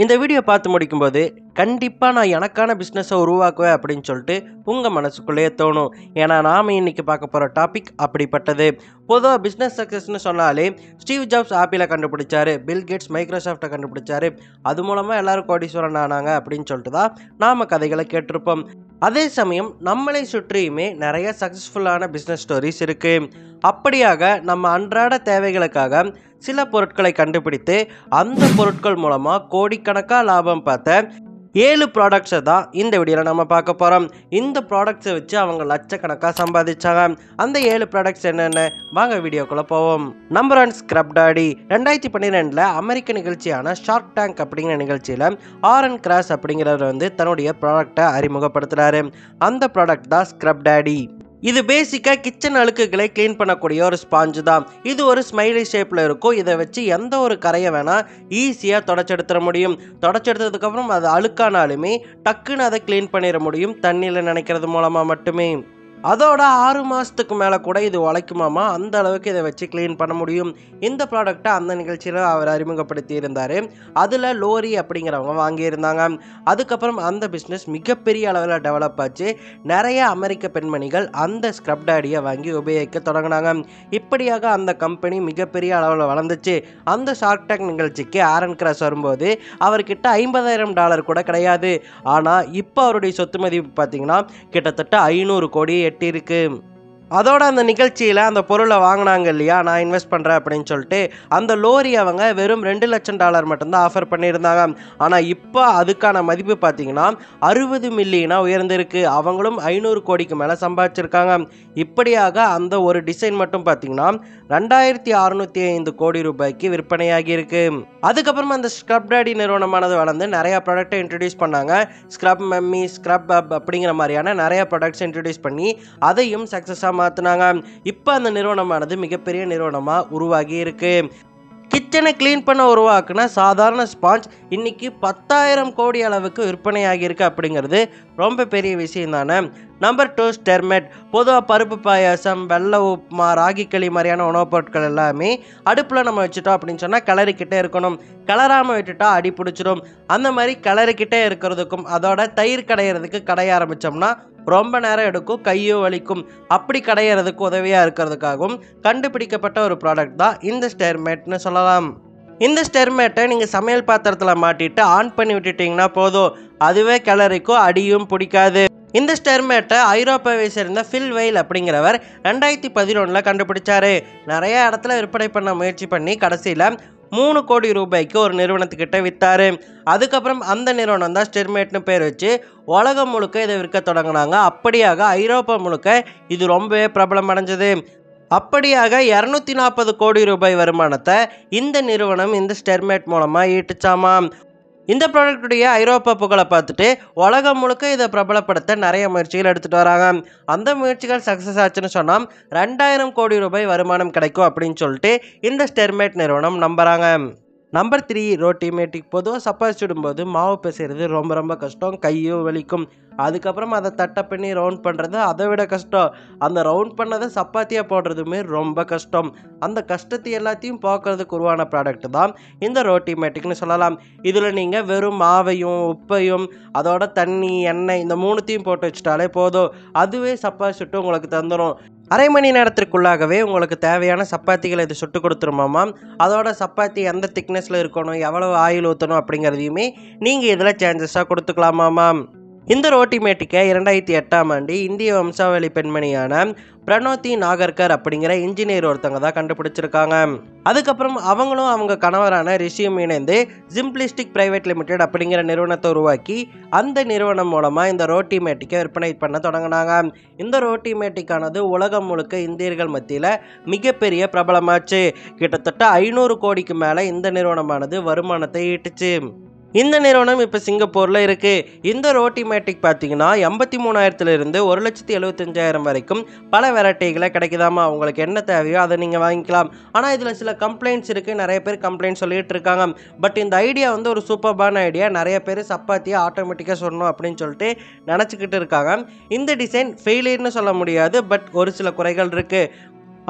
இந்த வீடியோ பார்த்து முடிக்கும்போது கண்டிப்பாக நான் எனக்கான பிஸ்னஸை உருவாக்குவேன் அப்படின்னு சொல்லிட்டு உங்கள் மனசுக்குள்ளேயே தோணும். ஏன்னா நாம் இன்னைக்கு பார்க்க போகிற டாபிக் அப்படிப்பட்டது. பொதுவாக பிஸ்னஸ் சக்ஸஸ்னு சொன்னாலே ஸ்டீவ் ஜாப்ஸ் ஆப்பிளை கண்டுபிடிச்சாரு, பில் கேட்ஸ் மைக்ரோசாஃப்டை கண்டுபிடிச்சாரு, அது மூலமாக எல்லாரும் கோடீஸ்வரன் ஆனாங்க அப்படின்னு சொல்லிட்டு தான் நாம் கதைகளை கேட்டிருப்போம். அதே சமயம் நம்மளை சுற்றியுமே நிறைய சக்ஸஸ்ஃபுல்லான பிஸ்னஸ் ஸ்டோரிஸ் இருக்குது. அப்படியாக நம்ம அன்றாட தேவைகளுக்காக சில பொருட்களை கண்டுபிடித்து அந்த பொருட்கள் மூலமாக கோடிக்கணக்காக லாபம் பார்த்த 7 ப்ராடக்ட்ஸை தான் இந்த வீடியோவில் நம்ம பார்க்க போகிறோம். இந்த ப்ராடக்ட்ஸை வச்சு அவங்க லட்சக்கணக்காக சம்பாதிச்சாங்க. அந்த 7 ப்ராடக்ட்ஸ் என்னென்ன வாங்க வீடியோக்குள்ளே போவோம். Number 1, scrub daddy. 2012 அமெரிக்க நிகழ்ச்சியான ஷார்க் டேங்க் அப்படிங்கிற நிகழ்ச்சியில் ஆரன் கிராஸ் அப்படிங்கிறவர் தன்னுடைய ப்ராடக்டை அறிமுகப்படுத்துகிறாரு. அந்த ப்ராடக்ட் தான் ஸ்க்ரப் டாடி. இது பேசிக்காக கிச்சன் அழுக்குகளை க்ளீன் பண்ணக்கூடிய ஒரு ஸ்பாஞ்சு தான். இது ஒரு ஸ்மைலி ஷேப்பில் இருக்கும். இதை வச்சு எந்த ஒரு கரையை வேணால் ஈஸியாக தொடச்செடுத்துட முடியும். தொடச்செடுத்ததுக்கப்புறம் அது அழுக்கானாலுமே டக்குன்னு அதை க்ளீன் பண்ணிட முடியும், தண்ணியில் நினைக்கிறது மூலமாக மட்டுமே. அதோட 6 மாதத்துக்கு மேலே கூட இது உழைக்குமாமா, அந்த அளவுக்கு இதை வச்சு க்ளீன் பண்ண முடியும். இந்த ப்ராடக்டை அந்த நிகழ்ச்சியில் அவர் அறிமுகப்படுத்தி இருந்தார். அதில் லோரி அப்படிங்கிறவங்க வாங்கியிருந்தாங்க. அதுக்கப்புறம் அந்த பிஸ்னஸ் மிகப்பெரிய அளவில் டெவலப் ஆச்சு. நிறைய அமெரிக்க பெண்மணிகள் அந்த ஸ்க்ரப் டாடியை வாங்கி உபயோகிக்க தொடங்கினாங்க. இப்படியாக அந்த கம்பெனி மிகப்பெரிய அளவில் வளர்ந்துச்சு. அந்த ஷார்க் டேங்க் நிகழ்ச்சிக்கு ஆரன் கிராஸ் வரும்போது அவர்கிட்ட $50,000 கூட கிடையாது. ஆனால் இப்போ அவருடைய சொத்து மதிப்பு பார்த்தீங்கன்னா கிட்டத்தட்ட 500 கோடி எட்டியிருக்கு. அதோட அந்த நிகழ்ச்சியில் அந்த பொருளை வாங்கினாங்க இல்லையா, நான் இன்வெஸ்ட் பண்ணுறேன் அப்படின்னு சொல்லிட்டு அந்த லோரி அவங்க வெறும் $2 லட்சம் மட்டும்தான் ஆஃபர் பண்ணியிருந்தாங்க. ஆனால் இப்போ அதுக்கான மதிப்பு பார்த்தீங்கன்னா 60 மில்லியனாக உயர்ந்திருக்கு. அவங்களும் 500 கோடிக்கு மேலே சம்பாதிச்சிருக்காங்க. இப்படியாக அந்த ஒரு டிசைன் மட்டும் பார்த்தீங்கன்னா 2605 கோடி ரூபாய்க்கு விற்பனையாகி இருக்கு. அதுக்கப்புறம் அந்த ஸ்க்ரப் டாடி நிறுவனமானது வளர்ந்து நிறையா ப்ராடக்ட்டை இன்ட்ரடியூஸ் பண்ணாங்க. ஸ்க்ரப் மம்மி, ஸ்க்ரப் அப் அப்படிங்கிற மாதிரியான நிறைய ப்ராடக்ட்ஸ் இன்ட்ரடியூஸ் பண்ணி அதையும் சக்ஸஸாக மாற்றினாங்க. இப்போ அந்த நிறுவனமானது மிகப்பெரிய நிறுவனமாக உருவாகி இருக்கு. கிச்சனை க்ளீன் பண்ண உருவாக்குன சாதாரண ஸ்பாஞ்ச் இன்னைக்கு 10,000 கோடி அளவுக்கு விற்பனையாகியிருக்கு அப்படிங்கிறது ரொம்ப பெரிய விஷயம் தானே. நம்பர் 2, ஸ்டெர்மெட். பொதுவாக பருப்பு பாயாசம், வெள்ளை உப்புமா, ராகி களி மாதிரியான உணவுப் பொருட்கள் எல்லாமே அடுப்பில் நம்ம வச்சுட்டோம் அப்படின்னு சொன்னால் கிளறிக்கிட்டே இருக்கணும். கிளறாமல் விட்டுட்டா அடி பிடிச்சிடும். அந்த மாதிரி கிளறிக்கிட்டே இருக்கிறதுக்கும் அதோட தயிர் கடையிறதுக்கு கடைய ஆரம்பித்தோம்னா ரொம்ப நேரம் எடுக்கும், கையோ வலிக்கும். அப்படி கடையிறதுக்கு உதவியாக இருக்கிறதுக்காகவும் கண்டுபிடிக்கப்பட்ட ஒரு ப்ராடக்ட் தான் இந்த ஸ்டெர்மெட்னு சொல்லலாம். இந்த ஸ்டெர்மெட்டை நீங்கள் சமையல் பாத்திரத்தில் மாட்டிட்டு ஆன் பண்ணி விட்டுட்டிங்கன்னா போதும், அதுவே கிளறிக்கும், அடியும் பிடிக்காது. இந்த ஸ்டெர்மெட்டை ஐரோப்பாவை சேர்ந்த ஃபில் வெயில் அப்படிங்கிறவர் 2011 கண்டுபிடிச்சாரு. நிறைய இடத்துல விற்பனை பண்ண முயற்சி பண்ணி கடைசியில் 3 கோடி ரூபாய்க்கு ஒரு நிறுவனத்துக்கிட்ட விற்றாரு. அதுக்கப்புறம் அந்த நிறுவனம் தான் ஸ்டெர்மெட்னு பேர் வச்சு உலகம் முழுக்க இதை விற்க தொடங்கினாங்க. அப்படியாக ஐரோப்பா முழுக்க இது ரொம்பவே பிரபலம் அடைஞ்சது. அப்படியாக 240 கோடி ரூபாய் வருமானத்தை இந்த நிறுவனம் இந்த ஸ்டெர்மெட் மூலமாக ஈட்டுச்சாமா. இந்த ப்ராடக்டுடைய ஐரோப்பா புகழை பார்த்துட்டு உலகம் முழுக்க இதை பிரபலப்படுத்த நிறைய முயற்சிகள் எடுத்துகிட்டு வராங்க. அந்த முயற்சிகள் சக்ஸஸ் ஆச்சுன்னு சொன்னால் 2000 கோடி ரூபாய் வருமானம் கிடைக்கும் அப்படின்னு சொல்லிட்டு இந்த ஸ்டெர்மெட் நிறுவனம் நம்புகிறாங்க. நம்பர் 3, ரோட்டிமேட்டிக். பொதுவாக சப்பாத்தி சுடும்போது மாவு பிசைறது ரொம்ப கஷ்டம், கையோ வலிக்கும். அதுக்கப்புறம் அதை தட்டை பண்ணி ரவுண்ட் பண்ணுறது அதை விட கஷ்டம். அந்த ரவுண்ட் பண்ணதை சப்பாத்தியாக போடுறதுமே ரொம்ப கஷ்டம். அந்த கஷ்டத்தை எல்லாத்தையும் போக்குறதுக்கு உருவான ப்ராடக்ட் தான் இந்த ரோட்டிமேட்டிக்னு சொல்லலாம். இதில் நீங்கள் வெறும் மாவையும் உப்பையும் அதோட தண்ணி, எண்ணெய் இந்த 3த்தையும் போட்டு வச்சுட்டாலே போதும், அதுவே சப்பாத்தி சுட்டு உங்களுக்கு தந்துடும். அரை மணி நேரத்திற்குள்ளாகவே உங்களுக்கு தேவையான சப்பாத்திகளை இது சுட்டு கொடுத்துருமாமா. அதோட சப்பாத்தி எந்த திக்னஸில் இருக்கணும், எவ்வளவு ஆயில் ஊற்றணும் அப்படிங்கிறதையுமே நீங்கள் இதில் சேஞ்சஸாக கொடுத்துக்கலாமாமா. இந்த ரோட்டிமேட்டிக்கை 2008 இந்திய வம்சாவளி பெண்மணியான பிரணோதி நாகர்கர் அப்படிங்கிற இன்ஜினியர் ஒருத்தவங்க தான் கண்டுபிடிச்சிருக்காங்க. அதுக்கப்புறம் அவங்களும் அவங்க கணவரான ரிஷியும் இணைந்து சிம்பிளிஸ்டிக் பிரைவேட் லிமிடெட் அப்படிங்கிற நிறுவனத்தை உருவாக்கி அந்த நிறுவனம் மூலமாக இந்த ரோட்டிமேட்டிக்கை விற்பனை பண்ண தொடங்கினாங்க. இந்த ரோட்டிமேட்டிக்கானது உலகம் முழுக்க இந்தியர்கள் மத்தியில் மிகப்பெரிய பிரபலமாச்சு. கிட்டத்தட்ட 500 கோடிக்கு மேலே இந்த நிறுவனமானது வருமானத்தை ஈட்டுச்சு. இந்த நிறுவனம் இப்போ சிங்கப்பூரில் இருக்குது. இந்த ரோட்டிமேட்டிக் பார்த்தீங்கன்னா 83,000 1,75,000 வரைக்கும் பல வெரைட்டிகளை கிடைக்குதாமா. உங்களுக்கு என்ன தேவையோ அதை நீங்கள் வாங்கிக்கலாம். ஆனால் இதில் சில கம்ப்ளைண்ட்ஸ் இருக்குது. நிறைய பேர் கம்ப்ளைண்ட் சொல்லிகிட்டு இருக்காங்க. பட் இந்த ஐடியா ஒரு சூப்பர்பான ஐடியா. நிறைய பேர் சப்பாத்தியை ஆட்டோமேட்டிக்காக சொல்லணும் அப்படின்னு சொல்லிட்டு நினச்சிக்கிட்டு இருக்காங்க. இந்த டிசைன் ஃபெயிலியர்னு சொல்ல முடியாது, பட் ஒரு சில குறைகள் இருக்குது.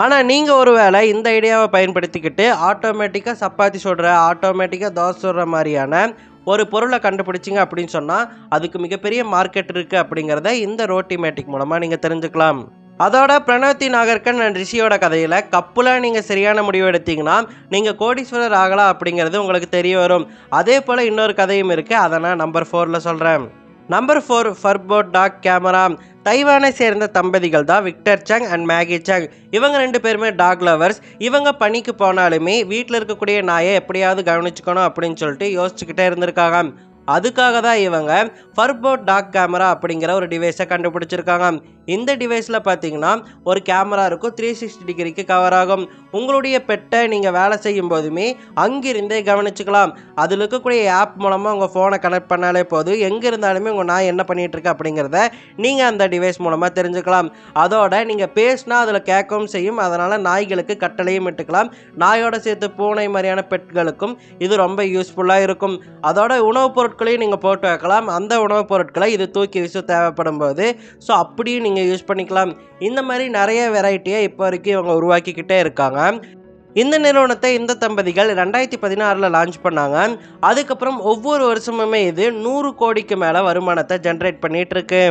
ஆனால் நீங்கள் ஒரு வேளை இந்த ஐடியாவை பயன்படுத்திக்கிட்டு ஆட்டோமேட்டிக்காக சப்பாத்தி சுடுற, ஆட்டோமேட்டிக்காக தோசை சுடுற மாதிரியான ஒரு பொருளை கண்டுபிடிச்சிங்க அப்படின்னு சொன்னால் அதுக்கு மிகப்பெரிய மார்க்கெட் இருக்குது அப்படிங்கிறத இந்த ரோட்டிமேட்டிக் மூலமாக நீங்கள் தெரிஞ்சுக்கலாம். அதோட பிரணவதி நாகர்கன் அண்ட் ரிஷியோட கதையில் கப்புல நீங்கள் சரியான முடிவு எடுத்தீங்கன்னா நீங்கள் கோடீஸ்வரர் ஆகலாம் அப்படிங்கிறது உங்களுக்கு தெரிய வரும். அதே போல் இன்னொரு கதையும் இருக்குது, அதை நான் நம்பர் 4ல் சொல்கிறேன். Number 4 Furbo dog camera. தைவானை சேர்ந்த தம்பதிகள் தான் Victor Chang and Maggie Chang. இவங்க 2 பேருமே டாக் லவர்ஸ். இவங்க பணிக்கு போனாலுமே வீட்டில் இருக்கக்கூடிய நாயை எப்படியாவது கவனிச்சுக்கணும் அப்படின்னு சொல்லிட்டு யோசிச்சுக்கிட்டே இருந்திருக்காங்க. அதுக்காக தான் இவங்க ஃபர்போட் டாக் கேமரா அப்படிங்கிற ஒரு டிவைஸை கண்டுபிடிச்சிருக்காங்க. இந்த டிவைஸில் பார்த்தீங்கன்னா ஒரு கேமரா இருக்கும், 360 டிகிரிக்கு கவர் ஆகும். உங்களுடைய பெட்டை நீங்கள் வேலை செய்யும் போதுமே அங்கிருந்தே கவனிச்சுக்கலாம். அதில் இருக்கக்கூடிய ஆப் மூலமாக உங்கள் ஃபோனை கனெக்ட் பண்ணாலே போதும், எங்கே இருந்தாலுமே உங்கள் நாய் என்ன பண்ணிகிட்டு இருக்கு அப்படிங்கிறத நீங்கள் அந்த டிவைஸ் மூலமாக தெரிஞ்சுக்கலாம். அதோட நீங்கள் பேசினா அதில் கேட்கவும் செய்யும், அதனால் நாய்களுக்கு கட்டளையும் இட்டுக்கலாம். நாயோட சேர்த்து பூனை மாதிரியான பெட்களுக்கும் இது ரொம்ப யூஸ்ஃபுல்லாக இருக்கும். அதோட உணவுப் பொருட்களையும் நீங்கள் போட்டு வைக்கலாம். அந்த உணவுப் பொருட்களை இது தூக்கி வீச தேவைப்படும் போது ஸோ அப்படியும் நீங்கள் யூஸ் பண்ணிக்கலாம். இந்த மாதிரி நிறைய வெரைட்டியை இப்போ வரைக்கும் இவங்க உருவாக்கிக்கிட்டே இருக்காங்க. இந்த நிறுவனத்தை இந்த தம்பதிகள் 2016 லான்ச் பண்ணாங்க. அதுக்கப்புறம் ஒவ்வொரு வருஷமுமே இது 100 கோடிக்கு மேலே வருமானத்தை ஜென்ரேட் பண்ணிட்டு இருக்கு.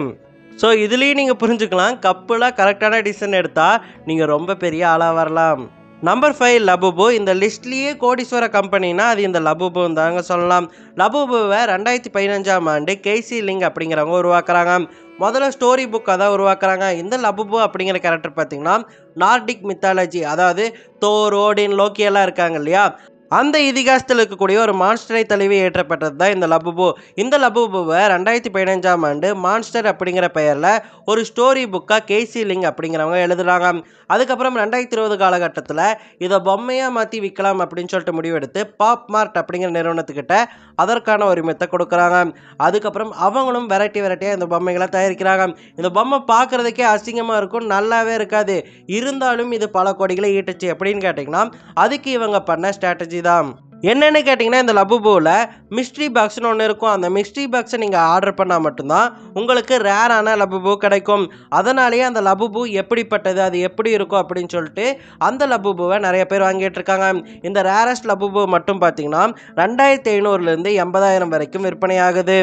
ஸோ இதுலேயும் நீங்கள் புரிஞ்சுக்கலாம், கப்புல கரெக்டான டிசிஷன் எடுத்தால் நீங்கள் ரொம்ப பெரிய ஆளாக வரலாம். நம்பர் 5 லபுபு. இந்த லிஸ்ட்லேயே கோடீஸ்வர கம்பெனினா அது இந்த லபுபுன்னு தாங்க சொல்லலாம். லபுபுவை 2015ஆம் ஆண்டு கேசி லிங் அப்படிங்கிறவங்க உருவாக்குறாங்க. முதல்ல ஸ்டோரி புக்காக தான் உருவாக்குறாங்க. இந்த லபுபு அப்படிங்கிற கேரக்டர் பார்த்தீங்கன்னா நார்டிக் மித்தாலஜி, அதாவது தோர், ஓடின், லோக்கி எல்லாம் இருக்காங்க இல்லையா, அந்த இதிகாசத்தில் இருக்கக்கூடிய ஒரு மான்ஸ்டரை தழுவி ஏற்றப்பட்டது தான் இந்த லபுபு. இந்த லபுபுவை 2015ஆம் ஆண்டு மான்ஸ்டர் அப்படிங்கிற பெயரில் ஒரு ஸ்டோரி புக்காக கேசி லிங் அப்படிங்கிறவங்க எழுதுறாங்க. அதுக்கப்புறம் 2020 காலகட்டத்தில் இதை பொம்மையாக மாற்றி விற்கலாம் அப்படின்னு சொல்லிட்டு முடிவெடுத்து பாப் மார்ட் அப்படிங்கிற நிறுவனத்துக்கிட்ட அதற்கான உரிமத்தை கொடுக்குறாங்க. அதுக்கப்புறம் அவங்களும் வெரைட்டியாக இந்த பொம்மைகளை தயாரிக்கிறாங்க. இந்த பொம்மை பார்க்குறதுக்கே அசிங்கமாக இருக்கும், நல்லாவே இருக்காது. இருந்தாலும் இது பல கோடிகளை ஈட்டுச்சு. எப்படின்னு கேட்டிங்கன்னா அதுக்கு இவங்க பண்ண ஸ்ட்ராட்டஜி தான். என்னென்னு கேட்டிங்கன்னா இந்த லபுபுவில் மிஸ்ட்ரி பாக்ஸ்னு ஒன்று இருக்கும். அந்த மிஸ்ட்ரி பாக்ஸை நீங்கள் ஆர்டர் பண்ணால் மட்டும்தான் உங்களுக்கு ரேரான லபுபு கிடைக்கும். அதனாலேயே அந்த லபுபு எப்படிப்பட்டது, அது எப்படி இருக்கும் அப்படின்னு சொல்லிட்டு அந்த லபுபுவை நிறைய பேர் வாங்கிட்டு இருக்காங்க. இந்த ரேரஸ்ட் லபுபு மட்டும் பார்த்தீங்கன்னா 2500லேருந்து 80,000 வரைக்கும் விற்பனை ஆகுது.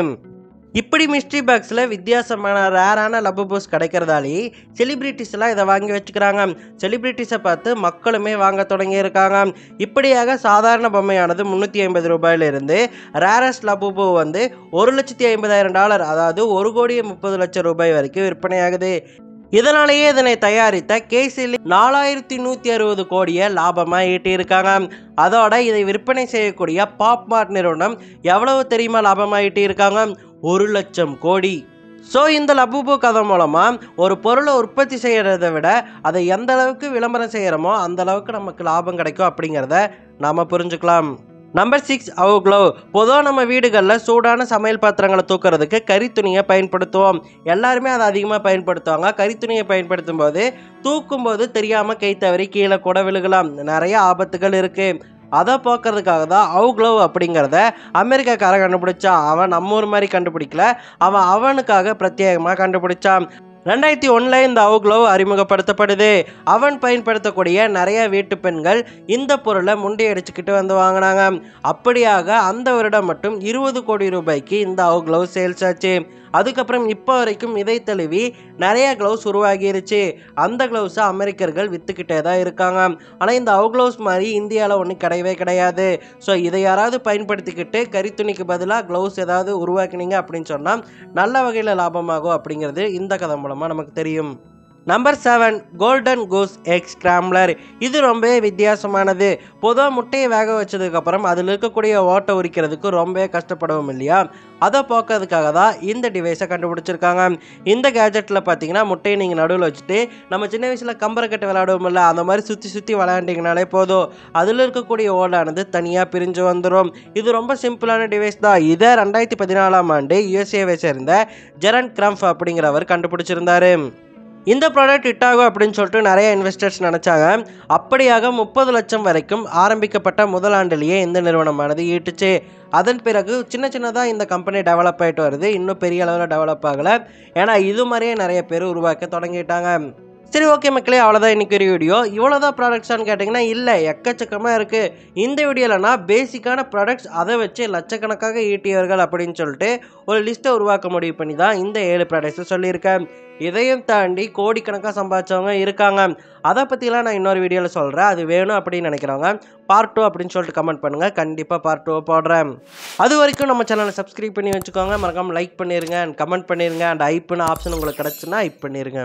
இப்படி மிஸ்ட்ரி பாக்ஸில் வித்தியாசமான ரேரான லபுபூஸ் கிடைக்கிறதாலேயே செலிபிரிட்டிஸ்லாம் இதை வாங்கி வச்சுக்கிறாங்க. செலிபிரிட்டிஸை பார்த்து மக்களுமே வாங்க தொடங்கியிருக்காங்க. இப்படியாக சாதாரண பொம்மையானது 350 ரூபாயிலிருந்து ரேரஸ்ட் லபுபூ வந்து $1,50,000, அதாவது 1,30,00,000 ரூபாய் வரைக்கும் விற்பனையாகுது. இதனாலேயே இதனை தயாரித்த கேசிலி 4160 கோடியை லாபமாக ஈட்டியிருக்காங்க. அதோட இதை விற்பனை செய்யக்கூடிய பாப் மார்ட் நிறுவனம் எவ்வளவு தெரியுமா லாபமாக ஈட்டியிருக்காங்க? 1,00,000 கோடி. ஸோ இந்த லபுபு கதை மூலமாக ஒரு பொருளை உற்பத்தி செய்கிறத விட அதை எந்த அளவுக்கு விளம்பரம் செய்கிறோமோ அந்த அளவுக்கு நமக்கு லாபம் கிடைக்கும் அப்படிங்கிறத நாம் புரிஞ்சுக்கலாம். நம்பர் 6 அவுக்ளோவ். பொதுவாக நம்ம வீடுகளில் சூடான சமையல் பாத்திரங்களை தூக்கிறதுக்கு கரித்துணியை பயன்படுத்துவோம். எல்லாருமே அதை அதிகமாக பயன்படுத்துவாங்க. கரித்துணியை பயன்படுத்தும் போது தூக்கும்போது தெரியாமல் கை தவறி கீழே கூட விழுகலாம். நிறைய ஆபத்துகள் இருக்குது. அதை போக்குறதுக்காக தான் அவுக்ளோவ் அப்படிங்கிறத அமெரிக்காக்காரன் கண்டுபிடிச்சான். அவன் நம்ம ஊர் மாதிரி கண்டுபிடிக்கல, அவனுக்காக பிரத்யேகமாக கண்டுபிடிச்சான். 2001 இந்த அவுக்ளோவ் அறிமுகப்படுத்தப்படுது. அவன் பயன்படுத்தக்கூடிய நிறைய வீட்டு பெண்கள் இந்த பொருளை முண்டியடிச்சுக்கிட்டு வந்து வாங்கினாங்க. அப்படியாக அந்த வருடம் மட்டும் 20 கோடி ரூபாய்க்கு இந்த அவுக்ளோவ் சேல்ஸ் ஆச்சு. அதுக்கப்புறம் இப்போ வரைக்கும் இதை தழுவி நிறைய க்ளவுஸ் உருவாகிருச்சு. அந்த க்ளவுஸை அமெரிக்கர்கள் விற்றுக்கிட்டே தான் இருக்காங்க. ஆனால் இந்த அவுக்ளவுஸ் மாதிரி இந்தியாவில் ஒன்றும் கிடையவே கிடையாது. ஸோ இதை யாராவது பயன்படுத்திக்கிட்டு கரித்துணிக்கு பதிலாக க்ளவுஸ் ஏதாவது உருவாக்கினீங்க அப்படின்னு சொன்னால் நல்ல வகையில் லாபமாகும் அப்படிங்கிறது இந்த கதை மூலமாக நமக்கு தெரியும். Number 7 golden goose egg scrambler. இது ரொம்பவே வித்தியாசமானது. பொதுவாக முட்டையை வேக வச்சதுக்கப்புறம் அதில் இருக்கக்கூடிய ஓட்டை உரிக்கிறதுக்கு ரொம்பவே கஷ்டப்படுவோம் இல்லையா, அதை போக்கிறதுக்காக தான் இந்த டிவைஸை கண்டுபிடிச்சிருக்காங்க. இந்த கேஜெட்டில் பார்த்தீங்கன்னா முட்டையை நீங்கள் நடுவில் வச்சுட்டு நம்ம சின்ன வயசில் கம்பரக்கட்டு விளையாடுவோம் இல்லை, அந்த மாதிரி சுற்றி விளையாண்டிங்கனாலே போதும், அதில் இருக்கக்கூடிய ஓடானது தனியாக பிரிஞ்சு வந்துடும். இது ரொம்ப சிம்பிளான டிவைஸ் தான். இதை 2014ஆம் ஆண்டு யுஎஸ்ஏவை சேர்ந்த ஜெரன் கிரம்ப் அப்படிங்கிறவர் கண்டுபிடிச்சிருந்தாரு. இந்த ப்ராடக்ட் ஹிட் ஆகும் அப்படின்னு சொல்லிட்டு நிறைய இன்வெஸ்டர்ஸ் நினச்சாங்க. அப்படியாக 30 லட்சம் வரைக்கும் ஆரம்பிக்கப்பட்ட முதல் ஆண்டிலேயே இந்த நிறுவனமானது ஈட்டுச்சு. அதன் பிறகு சின்னதாக இந்த கம்பெனி டெவலப் ஆகிட்டு வருது. இன்னும் பெரிய அளவில் டெவலப் ஆகலை. ஏன்னா இது மாதிரியே நிறைய பேர் உருவாக்க தொடங்கிட்டாங்க. சரி, ஓகே மக்களே, அவ்வளோதான் இன்றைக்கி ஒரு வீடியோ. இவ்வளோதான் ப்ராடக்ட்ஸான்னு கேட்டிங்கன்னா இல்லை, எக்கச்சக்கமாக இருக்குது. இந்த வீடியோவில் நான் பேசிக்கான ப்ராடக்ட்ஸ் அதை வச்சு லட்சக்கணக்காக ஈட்டியவர்கள் அப்படின்னு சொல்லிட்டு ஒரு லிஸ்ட்டை உருவாக்க முடிவு பண்ணி தான் இந்த 7 ப்ராடக்ட்ஸை சொல்லியிருக்கேன். இதையும் தாண்டி கோடிக்கணக்காக சம்பாதிச்சவங்க இருக்காங்க. அதை பற்றிலாம் நான் இன்னொரு வீடியோவில் சொல்கிறேன். அது வேணும் அப்படின்னு நினைக்கிறவங்க பார்ட் 2 அப்படின்னு சொல்லிட்டு கமெண்ட் பண்ணுங்கள். கண்டிப்பாக பார்ட் 2 போடுறேன். அது வரைக்கும் நம்ம சேனலை சப்ஸ்கிரைப் பண்ணி வச்சுக்கோங்க. மறக்காமல் லைக் பண்ணிடுங்க அண்ட் கமெண்ட் பண்ணிடுங்க. அண்ட் ஐப்புன்னு ஆப்ஷன் உங்களுக்கு கிடச்சுன்னா ஐப் பண்ணிடுங்க.